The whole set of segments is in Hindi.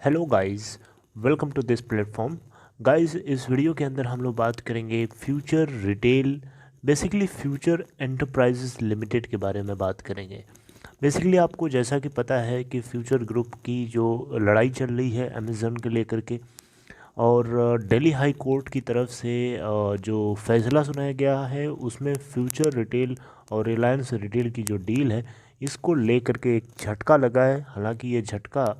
Hello guys, welcome to this platform. Guys, इस वीडियो के अंदर हम लोग बात करेंगे future retail, basically future enterprises limited के बारे में बात करेंगे। बेसिकली आपको जैसा कि पता है कि फ्यूचर ग्रुप की जो लड़ाई चल रही है अमेज़न के लेकर के, और दिल्ली हाई कोर्ट की तरफ से जो फैसला सुनाया गया है उसमें फ्यूचर रिटेल और रिलायंस रिटेल की जो डील है इसको लेकर के एक झटका लगा है। हालांकि ये झटका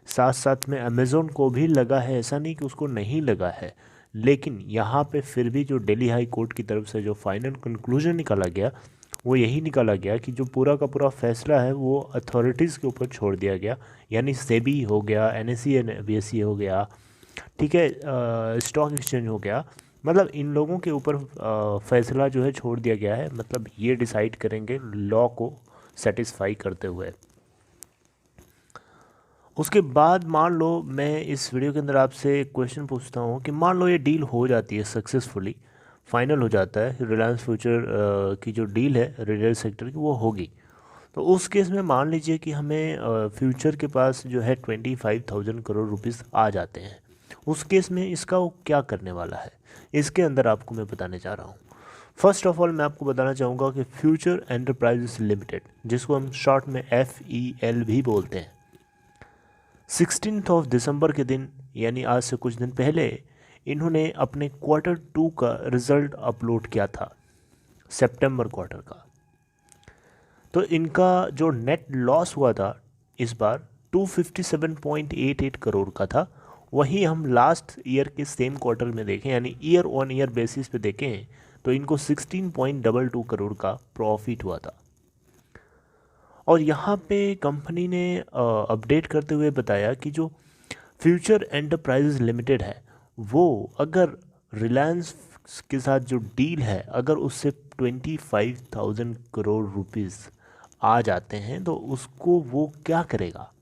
साथ साथ में अमेज़ोन को भी लगा है, ऐसा नहीं कि उसको नहीं लगा है, लेकिन यहाँ पे फिर भी जो दिल्ली हाई कोर्ट की तरफ से जो फाइनल कंक्लूजन निकाला गया वो यही निकाला गया कि जो पूरा का पूरा फैसला है वो अथॉरिटीज़ के ऊपर छोड़ दिया गया। यानी सेबी हो गया, एनएसई एंड बीएसई हो गया, ठीक है, स्टॉक एक्सचेंज हो गया, मतलब इन लोगों के ऊपर फैसला जो है छोड़ दिया गया है। मतलब ये डिसाइड करेंगे लॉ को सेटिस्फाई करते हुए। उसके बाद मान लो मैं इस वीडियो के अंदर आपसे एक क्वेश्चन पूछता हूँ कि मान लो ये डील हो जाती है सक्सेसफुली, फाइनल हो जाता है, रिलायंस फ्यूचर की जो डील है रिटेल सेक्टर की वो होगी, तो उस केस में मान लीजिए कि हमें फ्यूचर के पास जो है 25,000 करोड़ रुपीस आ जाते हैं। उस केस में इसका वो क्या करने वाला है, इसके अंदर आपको मैं बताने जा रहा हूँ। फर्स्ट ऑफ ऑल मैं आपको बताना चाहूँगा कि फ्यूचर एंटरप्राइजेस लिमिटेड, जिसको हम शॉर्ट में FEL भी बोलते हैं, 16 दिसंबर के दिन यानी आज से कुछ दिन पहले इन्होंने अपने Q2 का रिज़ल्ट अपलोड किया था, सितंबर क्वार्टर का। तो इनका जो नेट लॉस हुआ था इस बार 257.88 करोड़ का था। वहीं हम लास्ट ईयर के सेम क्वार्टर में देखें, यानी ईयर ऑन ईयर बेसिस पे देखें, तो इनको 16.22 करोड़ का प्रॉफिट हुआ था। और यहाँ पे कंपनी ने अपडेट करते हुए बताया कि जो फ्यूचर एंटरप्राइजेज लिमिटेड है वो अगर रिलायंस के साथ जो डील है अगर उससे 25,000 करोड़ रुपीस आ जाते हैं तो उसको वो क्या करेगा,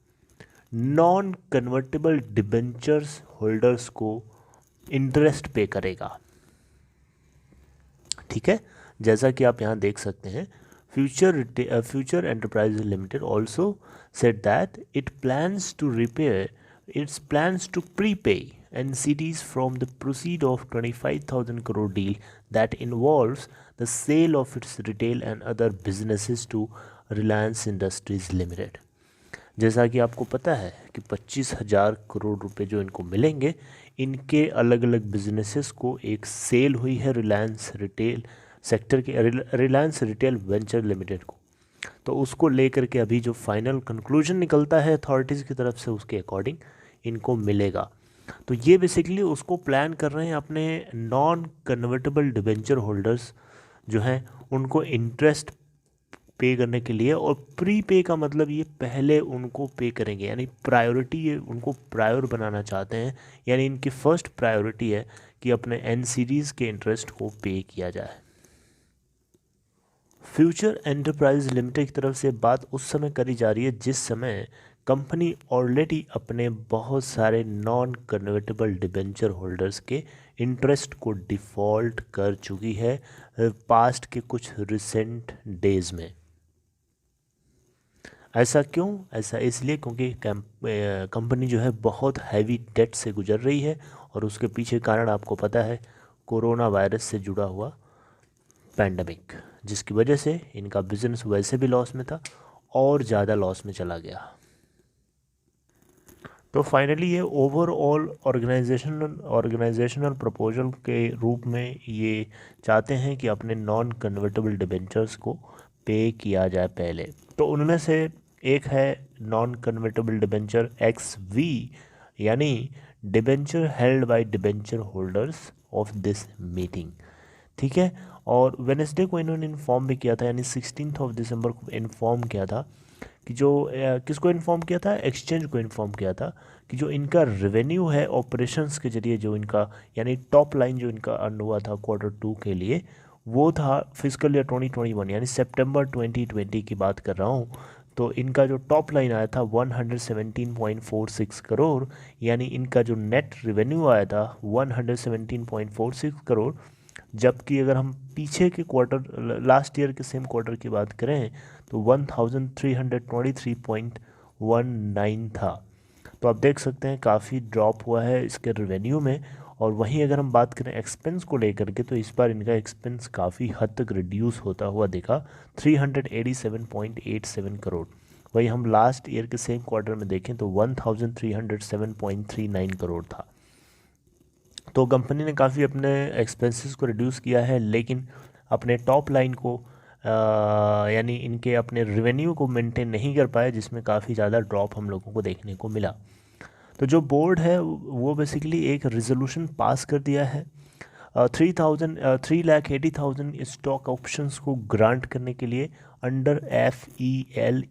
नॉन कन्वर्टेबल डिबेंचर्स होल्डर्स को इंटरेस्ट पे करेगा। ठीक है, जैसा कि आप यहाँ देख सकते हैं, future enterprise limited also said that it plans to repair its plans to prepay NCDs from the proceed of 25,000 crore deal that involves the sale of its retail and other businesses to Reliance Industries Limited। जैसा कि आपको पता है कि 25,000 करोड़ रुपए जो इनको मिलेंगे, इनके अलग अलग बिजनेसेस को एक सेल हुई है रिलायंस रिटेल सेक्टर के, रिलायंस रिटेल वेंचर लिमिटेड को। तो उसको लेकर के अभी जो फाइनल कंक्लूजन निकलता है अथॉरिटीज़ की तरफ से उसके अकॉर्डिंग इनको मिलेगा। तो ये बेसिकली उसको प्लान कर रहे हैं अपने नॉन कन्वर्टेबल डिबेंचर होल्डर्स जो हैं उनको इंटरेस्ट पे करने के लिए। और प्री पे का मतलब ये पहले उनको पे करेंगे, यानी प्रायोरिटी, ये उनको प्रायोर बनाना चाहते हैं। यानी इनकी फर्स्ट प्रायोरिटी है कि अपने NCDs के इंटरेस्ट को पे किया जाए। फ्यूचर एंटरप्राइज लिमिटेड की तरफ से बात उस समय करी जा रही है जिस समय कंपनी ऑलरेडी अपने बहुत सारे नॉन कन्वर्टेबल डिबेंचर होल्डर्स के इंटरेस्ट को डिफ़ॉल्ट कर चुकी है पास्ट के कुछ रिसेंट डेज में। ऐसा क्यों? ऐसा इसलिए क्योंकि कंपनी जो है बहुत हैवी डेट से गुजर रही है, और उसके पीछे कारण आपको पता है, कोरोना वायरस से जुड़ा हुआ पैंडमिक, जिसकी वजह से इनका बिजनेस वैसे भी लॉस में था और ज़्यादा लॉस में चला गया। तो फाइनली ये ओवरऑल ऑर्गेनाइजेशनल प्रपोजल के रूप में ये चाहते हैं कि अपने नॉन कन्वर्टेबल डिबेंचर्स को पे किया जाए पहले। तो उनमें से एक है नॉन कन्वर्टेबल डिबेंचर XV, यानी debenture held by debenture holders of this meeting. ठीक है, और वेनेसडे को इन्होंने इन्फॉर्म भी किया था, यानी 16 दिसंबर को इन्फॉर्म किया था कि जो किसको इन्फॉर्म किया था, एक्सचेंज को इन्फॉर्म किया था कि जो इनका रेवेन्यू है ऑपरेशंस के जरिए, जो इनका यानी टॉप लाइन जो इनका अर्न हुआ था Q2 के लिए, वो था फिजिकल ईयर 2021 यानी सितंबर 2020 की बात कर रहा हूँ। तो इनका जो टॉप लाइन आया था 117.46 करोड़, यानी इनका जो नेट रेवेन्यू आया था 117.46 करोड़। जबकि अगर हम पीछे के क्वार्टर, लास्ट ईयर के सेम क्वार्टर की बात करें तो 1323.19 था। तो आप देख सकते हैं काफ़ी ड्रॉप हुआ है इसके रेवेन्यू में। और वहीं अगर हम बात करें एक्सपेंस को लेकर के, तो इस बार इनका एक्सपेंस काफ़ी हद तक रिड्यूस होता हुआ दिखा, 387.87 करोड़। वहीं हम लास्ट ईयर के सेम क्वार्टर में देखें तो 1307.39 करोड़ था। तो कंपनी ने काफ़ी अपने एक्सपेंसेस को रिड्यूस किया है, लेकिन अपने टॉप लाइन को यानी इनके अपने रेवेन्यू को मेंटेन नहीं कर पाए, जिसमें काफ़ी ज़्यादा ड्रॉप हम लोगों को देखने को मिला। तो जो बोर्ड है वो बेसिकली एक रेजोल्यूशन पास कर दिया है 3,80,000 स्टॉक ऑप्शंस को ग्रांट करने के लिए अंडर FELESOPS।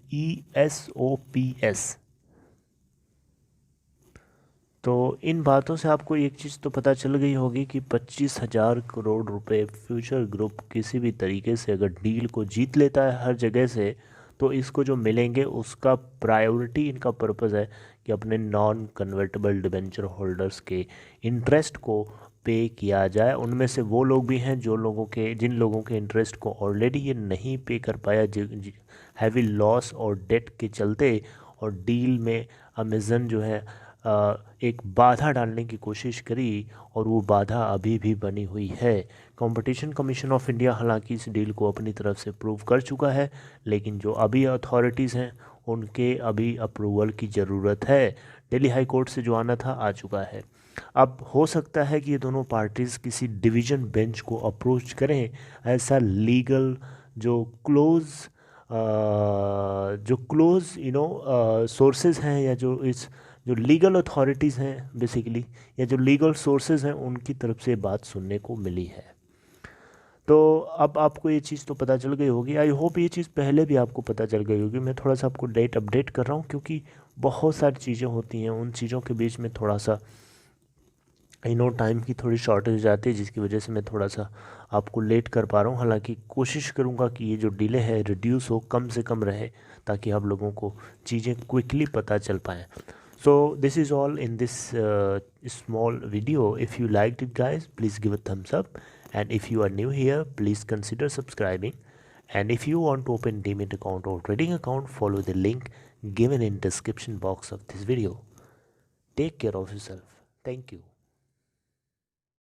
तो इन बातों से आपको एक चीज़ तो पता चल गई होगी कि 25,000 करोड़ रुपए फ्यूचर ग्रुप किसी भी तरीके से अगर डील को जीत लेता है हर जगह से, तो इसको जो मिलेंगे उसका प्रायोरिटी, इनका पर्पज़ है कि अपने नॉन कन्वर्टेबल डिबेंचर होल्डर्स के इंटरेस्ट को पे किया जाए। उनमें से वो लोग भी हैं जिन लोगों के इंटरेस्ट को ऑलरेडी ये नहीं पे कर पाया, हैवी लॉस और डेट के चलते, और डील में अमेज़न जो है एक बाधा डालने की कोशिश करी, और वो बाधा अभी भी बनी हुई है। कंपटीशन कमीशन ऑफ इंडिया हालांकि इस डील को अपनी तरफ से प्रूव कर चुका है, लेकिन जो अभी अथॉरिटीज़ हैं उनके अभी अप्रूवल की ज़रूरत है। दिल्ली हाई कोर्ट से जो आना था आ चुका है। अब हो सकता है कि ये दोनों पार्टीज़ किसी डिवीज़न बेंच को अप्रोच करें, ऐसा लीगल जो क्लोज सोर्सेज हैं, या जो लीगल अथॉरिटीज़ हैं बेसिकली, या जो लीगल सोर्सेज हैं, उनकी तरफ से बात सुनने को मिली है। तो अब आपको ये चीज़ तो पता चल गई होगी। आई होप ये चीज़ पहले भी आपको पता चल गई होगी। मैं थोड़ा सा आपको डेट अपडेट कर रहा हूँ, क्योंकि बहुत सारी चीज़ें होती हैं, उन चीज़ों के बीच में थोड़ा सा टाइम की थोड़ी शॉर्टेज आती है, जिसकी वजह से मैं थोड़ा सा आपको लेट कर पा रहा हूँ। हालांकि कोशिश करूँगा कि ये जो डिले है रिड्यूस हो, कम से कम रहे, ताकि आप लोगों को चीज़ें क्विकली पता चल पाएँ। So this is all in this small video. If you liked it guys, please give a thumbs up, and if you are new here, please consider subscribing, and if you want to open Demat account or trading account, follow the link given in description box of this video. Take care of yourself. Thank you.